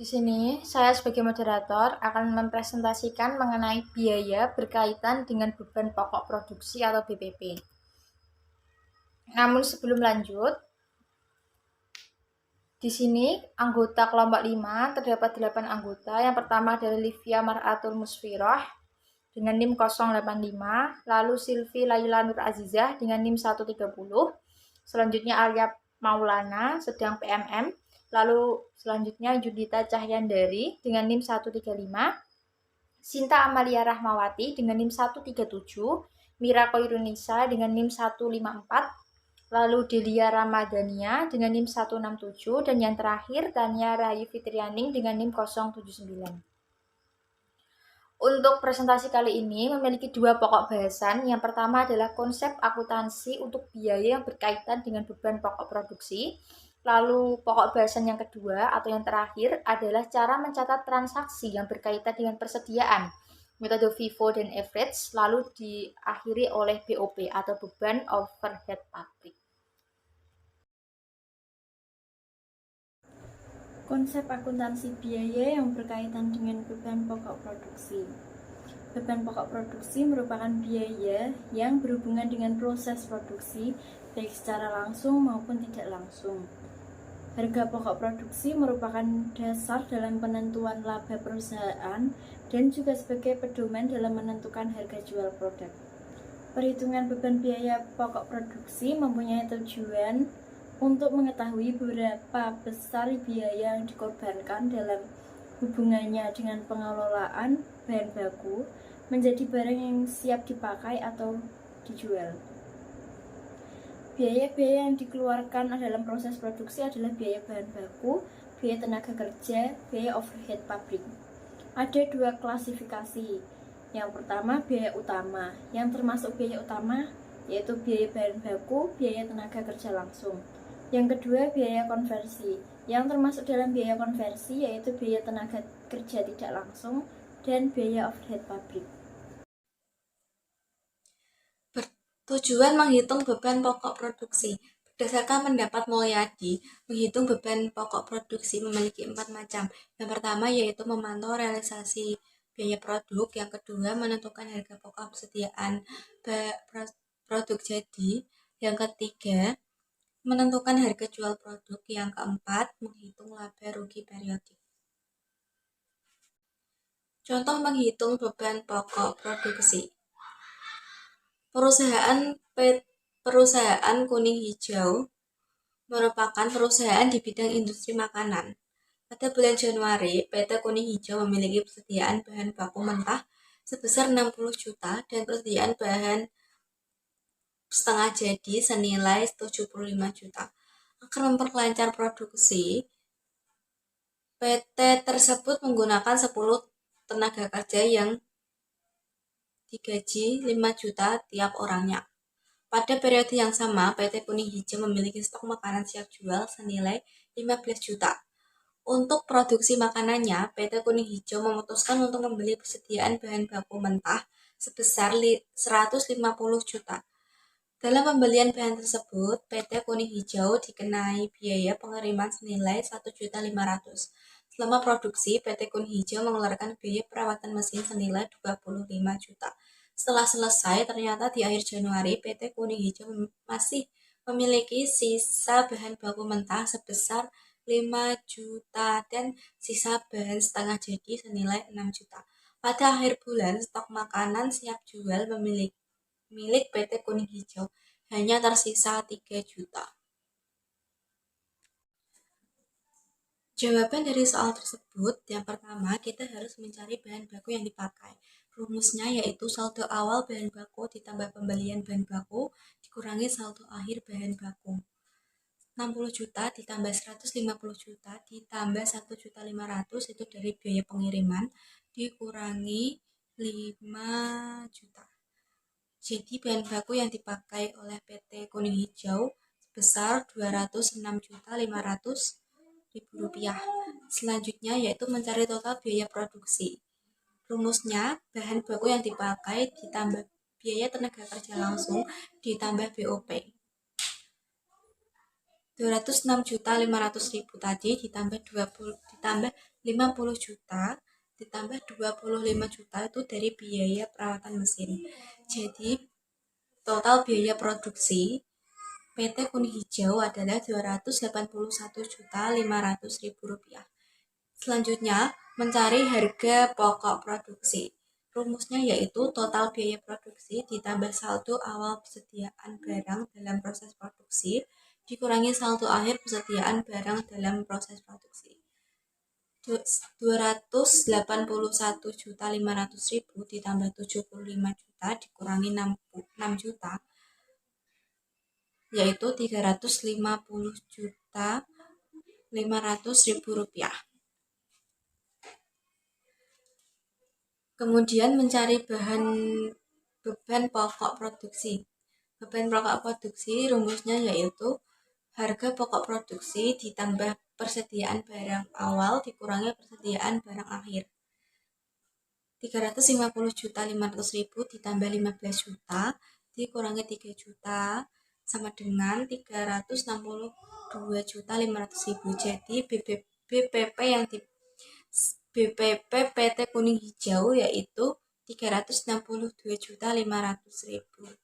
Di sini, saya sebagai moderator akan mempresentasikan mengenai biaya berkaitan dengan beban pokok produksi atau BPP. Namun sebelum lanjut, di sini anggota kelompok 5 terdapat 8 anggota. Yang pertama adalah Livia Mar'atul Musfiroh dengan NIM 085, lalu Silvi Laila Nur Azizah dengan NIM 130, selanjutnya Alia Maulana sedang PMM, lalu selanjutnya Judita Cahyandari dengan NIM 135, Sinta Amalia Rahmawati dengan NIM 137, Mira Koirunisa dengan NIM 154, lalu Delia Ramadhania dengan NIM 167, dan yang terakhir Tania Rahayu Fitrianing dengan NIM 079. Untuk presentasi kali ini memiliki dua pokok bahasan. Yang pertama adalah konsep akuntansi untuk biaya yang berkaitan dengan beban pokok produksi. Lalu pokok bahasan yang kedua atau yang terakhir adalah cara mencatat transaksi yang berkaitan dengan persediaan, metode FIFO dan average, lalu diakhiri oleh BOP atau beban overhead pabrik. Konsep akuntansi biaya yang berkaitan dengan beban pokok produksi. Beban pokok produksi merupakan biaya yang berhubungan dengan proses produksi, baik secara langsung maupun tidak langsung. Harga pokok produksi merupakan dasar dalam penentuan laba perusahaan dan juga sebagai pedoman dalam menentukan harga jual produk. Perhitungan beban biaya pokok produksi mempunyai tujuan untuk mengetahui berapa besar biaya yang dikorbankan dalam hubungannya dengan pengelolaan bahan baku menjadi barang yang siap dipakai atau dijual. Biaya-biaya yang dikeluarkan dalam proses produksi adalah biaya bahan baku, biaya tenaga kerja, biaya overhead pabrik. Ada dua klasifikasi. Yang pertama biaya utama. Yang termasuk biaya utama yaitu biaya bahan baku, biaya tenaga kerja langsung. Yang kedua biaya konversi. Yang termasuk dalam biaya konversi yaitu biaya tenaga kerja tidak langsung dan biaya overhead pabrik. Tujuan menghitung beban pokok produksi. Berdasarkan pendapat Mulyadi, menghitung beban pokok produksi memiliki 4 macam. Yang pertama yaitu memantau realisasi biaya produk, yang kedua menentukan harga pokok persediaan produk jadi, yang ketiga menentukan harga jual produk, yang keempat menghitung laba rugi periodik. Contoh menghitung beban pokok produksi. Perusahaan Kuning Hijau merupakan perusahaan di bidang industri makanan. Pada bulan Januari, PT Kuning Hijau memiliki persediaan bahan baku mentah sebesar 60 juta dan persediaan bahan setengah jadi senilai 75 juta. Agar memperlancar produksi, PT tersebut menggunakan 10 tenaga kerja yang digaji 5 juta tiap orangnya. Pada periode yang sama, PT Kuning Hijau memiliki stok makanan siap jual senilai 15 juta. Untuk produksi makanannya, PT Kuning Hijau memutuskan untuk membeli persediaan bahan baku mentah sebesar 150 juta. Dalam pembelian bahan tersebut, PT Kuning Hijau dikenai biaya pengiriman senilai 1.500.000. Selama produksi, PT Kuning Hijau mengeluarkan biaya perawatan mesin senilai 25 juta. Setelah selesai, ternyata di akhir Januari, PT Kuning Hijau masih memiliki sisa bahan baku mentah sebesar 5 juta dan sisa bahan setengah jadi senilai 6 juta. Pada akhir bulan, stok makanan siap jual milik PT Kuning Hijau hanya tersisa 3 juta. Jawaban dari soal tersebut, yang pertama kita harus mencari bahan baku yang dipakai. Rumusnya yaitu saldo awal bahan baku ditambah pembelian bahan baku dikurangi saldo akhir bahan baku. 60 juta ditambah 150 juta ditambah 1.500.000 itu dari biaya pengiriman dikurangi 5 juta. Jadi bahan baku yang dipakai oleh PT Kuning Hijau sebesar 206.500.000 rupiah. Selanjutnya yaitu mencari total biaya produksi. Rumusnya bahan baku yang dipakai ditambah biaya tenaga kerja langsung ditambah BOP. 206.500.000 tadi ditambah 50 juta ditambah 25 juta itu dari biaya perawatan mesin. Jadi total biaya produksi PT Kuning Hijau adalah Rp281.500.000. Selanjutnya, mencari harga pokok produksi. Rumusnya yaitu total biaya produksi ditambah saldo awal persediaan barang dalam proses produksi dikurangi saldo akhir persediaan barang dalam proses produksi. 281.500.000 ditambah 75 juta dikurangi 6 juta yaitu Rp350.500.000. Kemudian mencari beban pokok produksi. Beban pokok produksi rumusnya yaitu harga pokok produksi ditambah persediaan barang awal dikurangi persediaan barang akhir. 350.500.000 ditambah 15 juta dikurangi 3 juta sama dengan 362.500.000. Jadi BPP PT Kuning Hijau yaitu 362.500.000.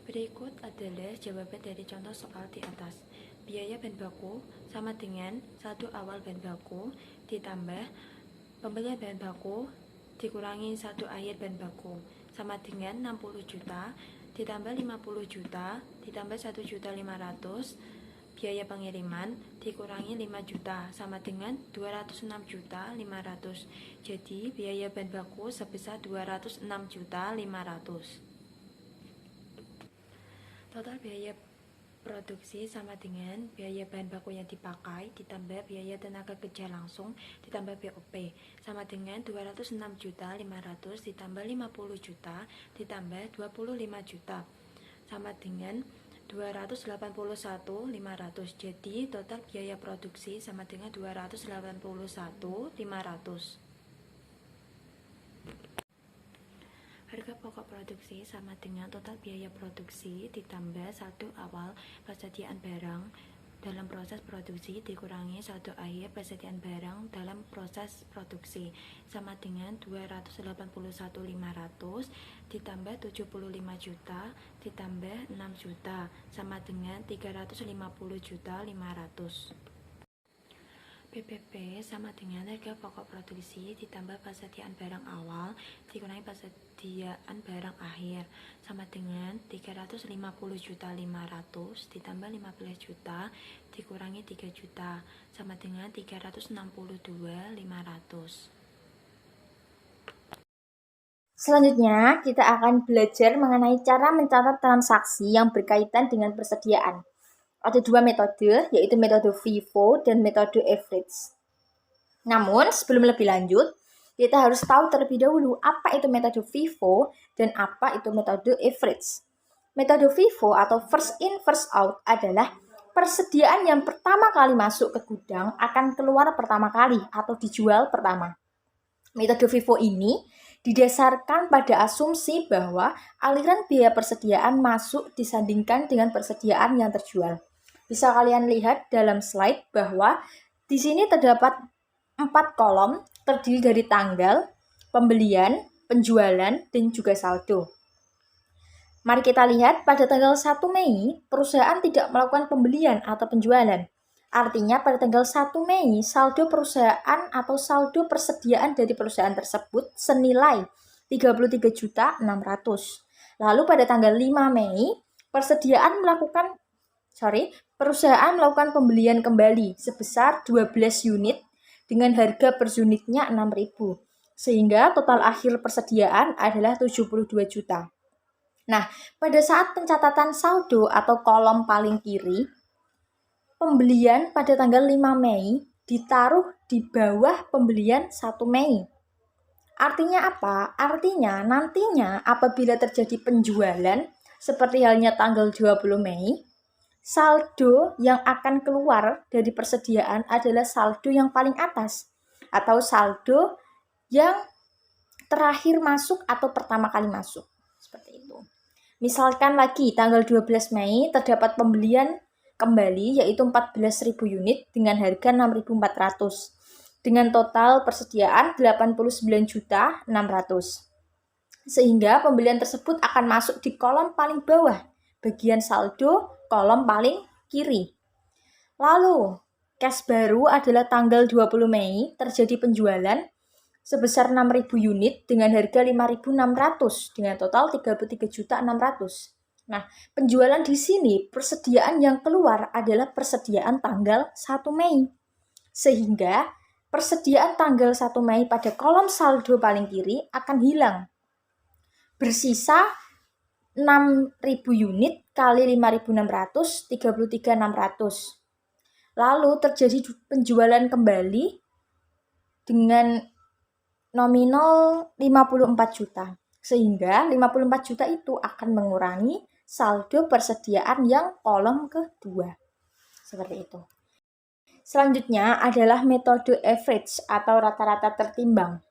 Berikut adalah jawaban dari contoh soal di atas. Biaya bahan baku sama dengan saldo awal bahan baku ditambah pembelian bahan baku dikurangi saldo akhir bahan baku sama dengan 60 juta ditambah 50 juta ditambah 1.500.000. Biaya pengiriman dikurangi 5 juta sama dengan 206.500.000. Jadi biaya bahan baku sebesar 206.500.000. Total biaya produksi sama dengan biaya bahan baku yang dipakai ditambah biaya tenaga kerja langsung ditambah BOP sama dengan 206.500.000 ditambah 50 juta ditambah 25 juta sama dengan 281.500. Jadi total biaya produksi sama dengan 281.500. Harga pokok produksi sama dengan total biaya produksi ditambah saldo awal persediaan barang dalam proses produksi dikurangi saldo akhir persediaan barang dalam proses produksi sama dengan 281.500 ditambah 75 juta ditambah 6 juta sama dengan 350.500. BPP sama dengan harga pokok produksi ditambah persediaan barang awal dikurangi persediaan barang akhir sama dengan 350.500 ditambah 15 juta dikurangi 3 juta sama dengan 362.500. Selanjutnya, kita akan belajar mengenai cara mencatat transaksi yang berkaitan dengan persediaan. Ada dua metode, yaitu metode FIFO dan metode average. Namun, sebelum lebih lanjut, kita harus tahu terlebih dahulu apa itu metode FIFO dan apa itu metode average. Metode FIFO atau first in, first out adalah persediaan yang pertama kali masuk ke gudang akan keluar pertama kali atau dijual pertama. Metode FIFO ini didasarkan pada asumsi bahwa aliran biaya persediaan masuk disandingkan dengan persediaan yang terjual. Bisa kalian lihat dalam slide bahwa di sini terdapat 4 kolom terdiri dari tanggal, pembelian, penjualan, dan juga saldo. Mari kita lihat pada tanggal 1 Mei, perusahaan tidak melakukan pembelian atau penjualan. Artinya pada tanggal 1 Mei, saldo perusahaan atau saldo persediaan dari perusahaan tersebut senilai 33.600. Lalu pada tanggal 5 Mei, perusahaan melakukan pembelian kembali sebesar 12 unit dengan harga per unitnya 6.000. Sehingga total akhir persediaan adalah 72 juta. Nah, pada saat pencatatan saldo atau kolom paling kiri, pembelian pada tanggal 5 Mei ditaruh di bawah pembelian 1 Mei. Artinya apa? Artinya nantinya apabila terjadi penjualan seperti halnya tanggal 20 Mei, saldo yang akan keluar dari persediaan adalah saldo yang paling atas atau saldo yang terakhir masuk atau pertama kali masuk. Seperti itu. Misalkan lagi tanggal 12 Mei terdapat pembelian kembali yaitu 14.000 unit dengan harga 6.400 dengan total persediaan 89.600. Sehingga pembelian tersebut akan masuk di kolom paling bawah, bagian saldo kolom paling kiri. Lalu, cash baru adalah tanggal 20 Mei terjadi penjualan sebesar 6.000 unit dengan harga 5.600 dengan total 33.600. Nah, penjualan di sini persediaan yang keluar adalah persediaan tanggal 1 Mei. Sehingga persediaan tanggal 1 Mei pada kolom saldo paling kiri akan hilang. Bersisa 6.000 unit kali 5.600, 33.600. Lalu terjadi penjualan kembali dengan nominal 54 juta. Sehingga 54 juta itu akan mengurangi saldo persediaan yang kolom kedua. Seperti itu. Selanjutnya adalah metode average atau rata-rata tertimbang.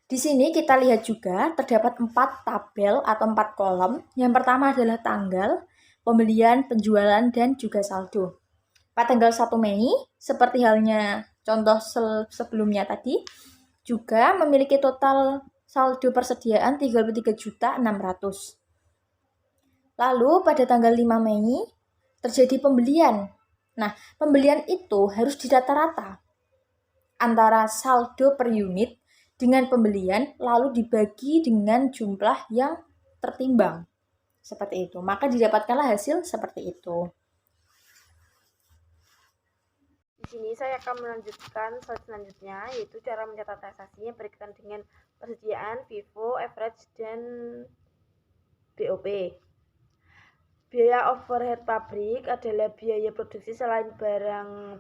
Di sini kita lihat juga terdapat 4 tabel atau 4 kolom. Yang pertama adalah tanggal, pembelian, penjualan, dan juga saldo. Pada tanggal 1 Mei, seperti halnya contoh sebelumnya tadi, juga memiliki total saldo persediaan 33.600. Lalu pada tanggal 5 Mei terjadi pembelian. Nah, pembelian itu harus dirata-rata antara saldo per unit dengan pembelian lalu dibagi dengan jumlah yang tertimbang. Seperti itu. Maka didapatkanlah hasil seperti itu. Di sini saya akan melanjutkan slide selanjutnya, yaitu cara mencatat transaksi yang berkaitan dengan persediaan, FIFO, average, dan BOP. Biaya overhead pabrik adalah biaya produksi selain bahan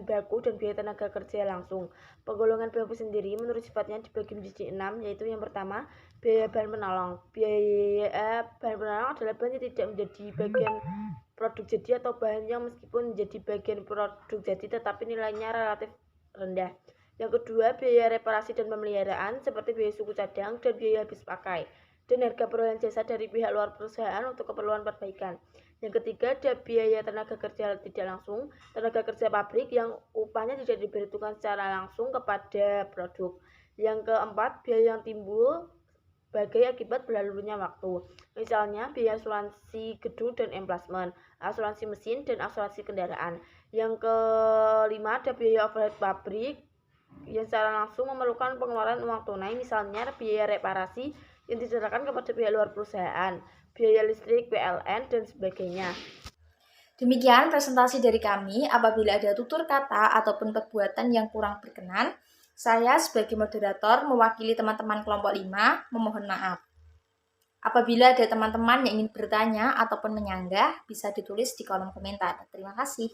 baku dan biaya tenaga kerja langsung. Penggolongan BOP sendiri menurut sifatnya dibagi menjadi 6, yaitu yang pertama, biaya bahan penolong. Biaya bahan penolong adalah bahan yang tidak menjadi bagian produk jadi atau bahan yang meskipun menjadi bagian produk jadi tetapi nilainya relatif rendah. Yang kedua, biaya reparasi dan pemeliharaan seperti biaya suku cadang dan biaya habis pakai, dan harga perolehan jasa dari pihak luar perusahaan untuk keperluan perbaikan. Yang ketiga, ada biaya tenaga kerja tidak langsung, tenaga kerja pabrik yang upahnya tidak diperhitungkan secara langsung kepada produk. Yang keempat, biaya yang timbul sebagai akibat berlalunya waktu. Misalnya biaya asuransi gedung dan emplasmen, asuransi mesin, dan asuransi kendaraan. Yang kelima, ada biaya overhead pabrik yang secara langsung memerlukan pengeluaran uang tunai, misalnya biaya reparasi yang diserahkan kepada pihak luar perusahaan, biaya listrik, PLN, dan sebagainya. Demikian presentasi dari kami. Apabila ada tutur kata ataupun perbuatan yang kurang berkenan, saya sebagai moderator mewakili teman-teman kelompok 5 memohon maaf. Apabila ada teman-teman yang ingin bertanya ataupun menyanggah, bisa ditulis di kolom komentar. Terima kasih.